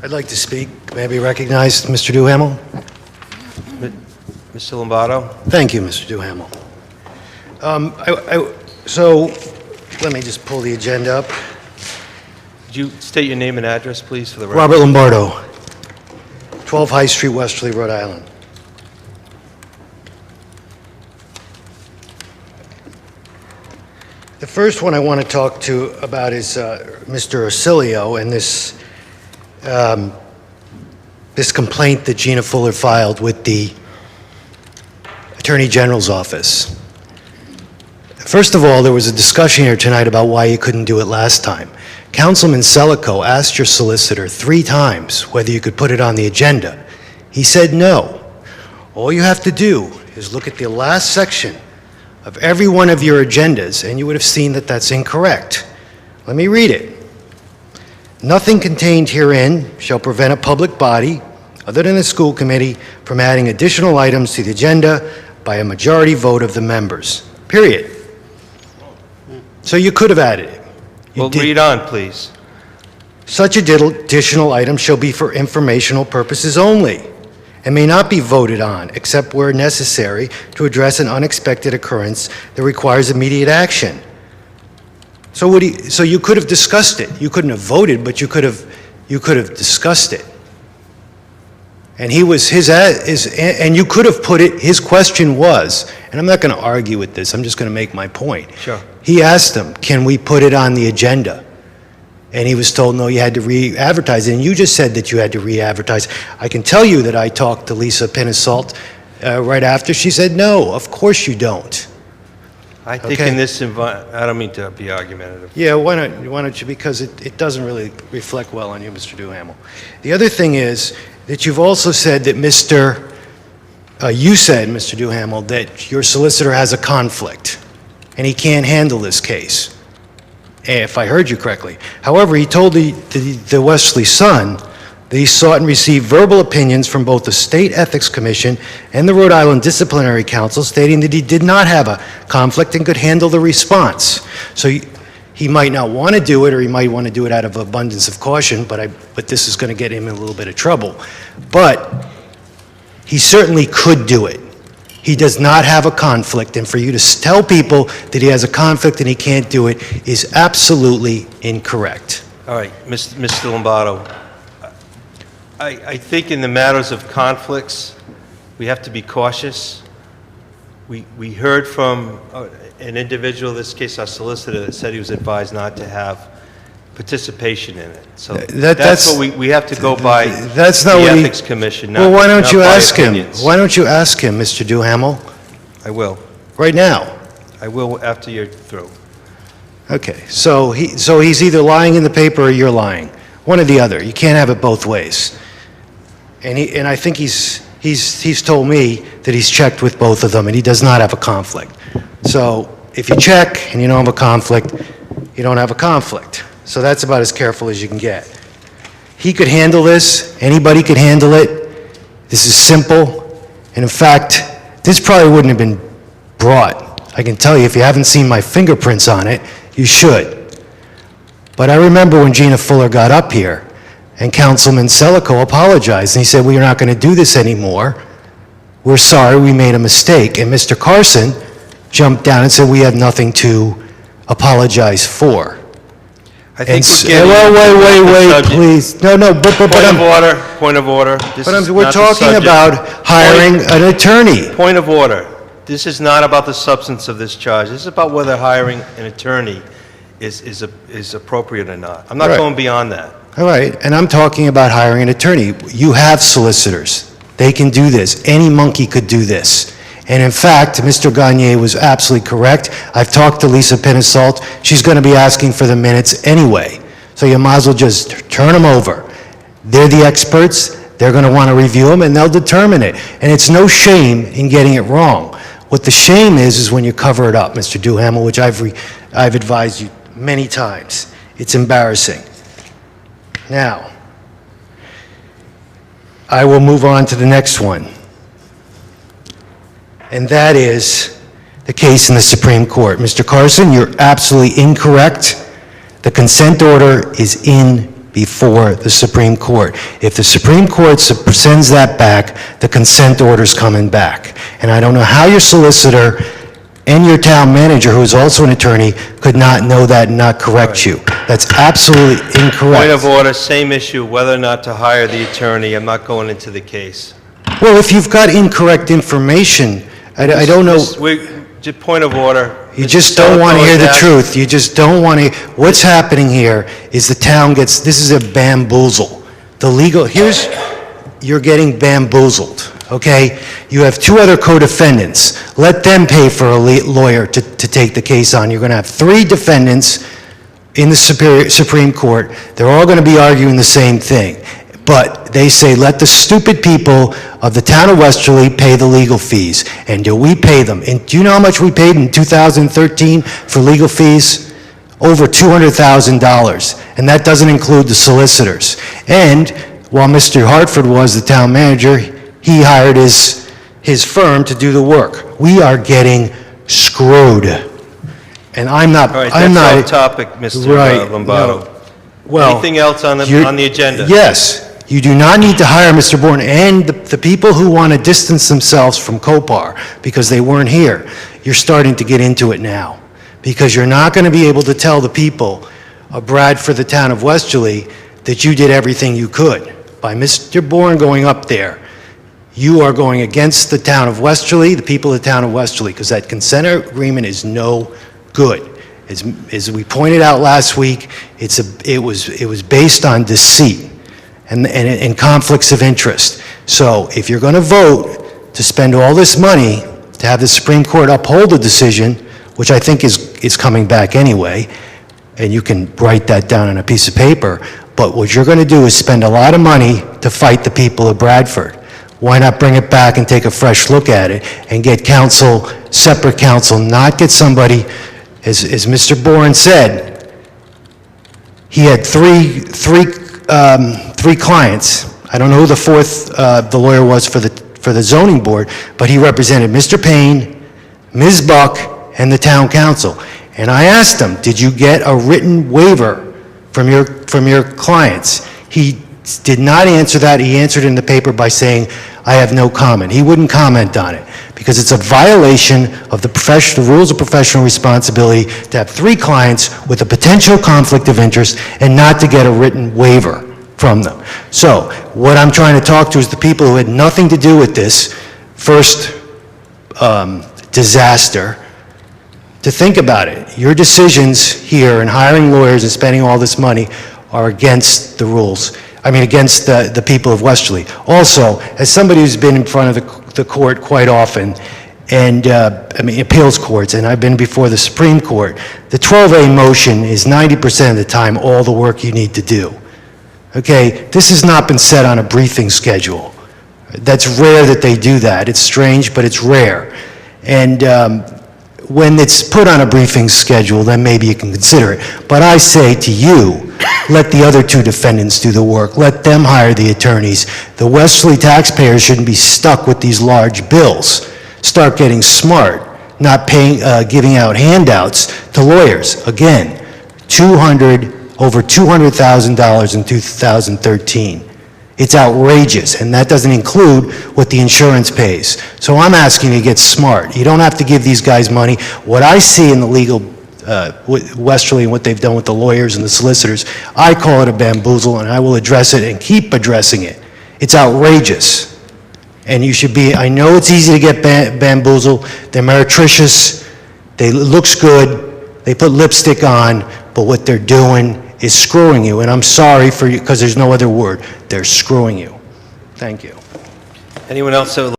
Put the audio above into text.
I'd like to speak. May I be recognized, Mr. Duhamel? Mr. Lombardo? Thank you, Mr. Duhamel. So, let me just pull the agenda up. Could you state your name and address, please, for the record? Robert Lombardo, 12 High Street, Westerly, Rhode Island. The first one I want to talk to about is Mr. Orsilio and this complaint that Gina Fuller filed with the Attorney General's office. First of all, there was a discussion here tonight about why you couldn't do it last time. Councilman Selico asked your solicitor 3 times whether you could put it on the agenda. He said no. All you have to do is look at the last section of every one of your agendas, and you would have seen that that's incorrect. Let me read it. Nothing contained herein shall prevent a public body, other than the school committee, from adding additional items to the agenda by a majority vote of the members. Period. So you could have added it. Well, read on, please. Such additional items shall be for informational purposes only and may not be voted on except where necessary to address an unexpected occurrence that requires immediate action. So you could have discussed it. You couldn't have voted, but you could have discussed it. And and you could have put it, his question was, and I'm not going to argue with this, I'm just going to make my point. Sure. He asked him, can we put it on the agenda? And he was told, no, you had to re-advertise it. And you just said that you had to re-advertise. I can tell you that I talked to Lisa Pinasalt right after. She said, no, of course you don't. I think in this environment, I don't mean to be argumentative. Yeah, why don't you, because it doesn't really reflect well on you, Mr. Duhamel. The other thing is that you've also said that you said, Mr. Duhamel, that your solicitor has a conflict and he can't handle this case, if I heard you correctly. However, he told the Westerly Sun that he sought and received verbal opinions from both the State Ethics Commission and the Rhode Island Disciplinary Council stating that he did not have a conflict and could handle the response. So he might not want to do it, or he might want to do it out of abundance of caution, but this is going to get him in a little bit of trouble. But he certainly could do it. He does not have a conflict, and for you to tell people that he has a conflict and he can't do it is absolutely incorrect. All right, Mr. Lombardo, I think in the matters of conflicts, we have to be cautious. We heard from an individual, in this case our solicitor, that said he was advised not to have participation in it. So that's what we have to go by. That's not the what Ethics Commission. Well, why don't you ask him? Opinions. Why don't you ask him, Mr. Duhamel? I will. Right now. I will after you're through. Okay. So he's either lying in the paper or you're lying. One or the other. You can't have it both ways. And I think he's told me that he's checked with both of them and he does not have a conflict. So if you check and you don't have a conflict, you don't have a conflict. So that's about as careful as you can get. He could handle this. Anybody could handle it. This is simple. And in fact, this probably wouldn't have been brought. I can tell you, if you haven't seen my fingerprints on it, you should. But I remember when Gina Fuller got up here and Councilman Selico apologized and he said, we're not going to do this anymore. We're sorry, we made a mistake. And Mr. Carson jumped down and said, we have nothing to apologize for. I think wait, please. No, but Point of order. We're talking about hiring an attorney. Point of order. This is not about the substance of this charge. This is about whether hiring an attorney is appropriate or not. I'm not going beyond that. All right, and I'm talking about hiring an attorney. You have solicitors. They can do this. Any monkey could do this. And in fact, Mr. Gagne was absolutely correct. I've talked to Lisa Pinasalt. She's going to be asking for the minutes anyway. So you might as well just turn them over. They're the experts. They're going to want to review them, and they'll determine it. And it's no shame in getting it wrong. What the shame is when you cover it up, Mr. Duhamel, which I've advised you many times. It's embarrassing. Now, I will move on to the next one. And that is the case in the Supreme Court. Mr. Carson, you're absolutely incorrect. The consent order is in before the Supreme Court. If the Supreme Court sends that back, the consent order's coming back. And I don't know how your solicitor and your town manager, who is also an attorney, could not know that and not correct you. That's absolutely incorrect. Point of order, same issue, whether or not to hire the attorney. I'm not going into the case. Well, if you've got incorrect information, I don't know, Just point of order. you just don't want to hear the truth. You just don't want to, what's happening here is the town gets, this is a bamboozle. The legal, you're getting bamboozled, okay? You have two other co-defendants. Let them pay for a lawyer to take the case on. You're going to have three defendants in the Supreme Court. They're all going to be arguing the same thing. But they say, let the stupid people of the town of Westerly pay the legal fees. And do we pay them? And do you know how much we paid in 2013 for legal fees? Over $200,000. And that doesn't include the solicitors. And while Mr. Hartford was the town manager, he hired his firm to do the work. We are getting screwed. And I'm not... All right, that's off topic, Mr. Right, Lombardo. no. Well, Anything else on the agenda? Yes. You do not need to hire Mr. Bourne and the people who want to distance themselves from Copar because they weren't here. You're starting to get into it now because you're not going to be able to tell the people of Bradford, the town of Westerly, that you did everything you could. By Mr. Bourne going up there, you are going against the town of Westerly, the people of the town of Westerly, because that consent agreement is no good. As we pointed out last week, it was based on deceit and conflicts of interest. So if you're going to vote to spend all this money to have the Supreme Court uphold the decision, which I think is coming back anyway, and you can write that down on a piece of paper, but what you're going to do is spend a lot of money to fight the people of Bradford. Why not bring it back and take a fresh look at it and get counsel, separate counsel, not get somebody, as Mr. Bourne said, he had three clients. I don't know who the fourth the lawyer was for the zoning board, but he represented Mr. Payne, Ms. Buck, and the town council. And I asked him, did you get a written waiver from your clients? He did not answer that. He answered in the paper by saying, I have no comment. He wouldn't comment on it because it's a violation of the rules of professional responsibility to have three clients with a potential conflict of interest and not to get a written waiver from them. So what I'm trying to talk to is the people who had nothing to do with this first disaster, to think about it. Your decisions here in hiring lawyers and spending all this money are against the rules. I mean, against the people of Westerly. Also, as somebody who's been in front of the court quite often, and I mean, appeals courts, and I've been before the Supreme Court, the 12A motion is 90% of the time all the work you need to do. Okay, this has not been set on a briefing schedule. That's rare that they do that. It's strange, but it's rare. And when it's put on a briefing schedule, then maybe you can consider it. But I say to you, let the other two defendants do the work. Let them hire the attorneys. The Westerly taxpayers shouldn't be stuck with these large bills. Start getting smart, not paying, giving out handouts to lawyers. Again, over $200,000 in 2013. It's outrageous, and that doesn't include what the insurance pays. So I'm asking you to get smart. You don't have to give these guys money. What I see in the legal, Westerly and what they've done with the lawyers and the solicitors, I call it a bamboozle, and I will address it and keep addressing it. It's outrageous. And you should be, I know it's easy to get bamboozled. They're meretricious. It looks good. They put lipstick on, but what they're doing is screwing you, and I'm sorry for you, because there's no other word. They're screwing you. Thank you. Anyone else that would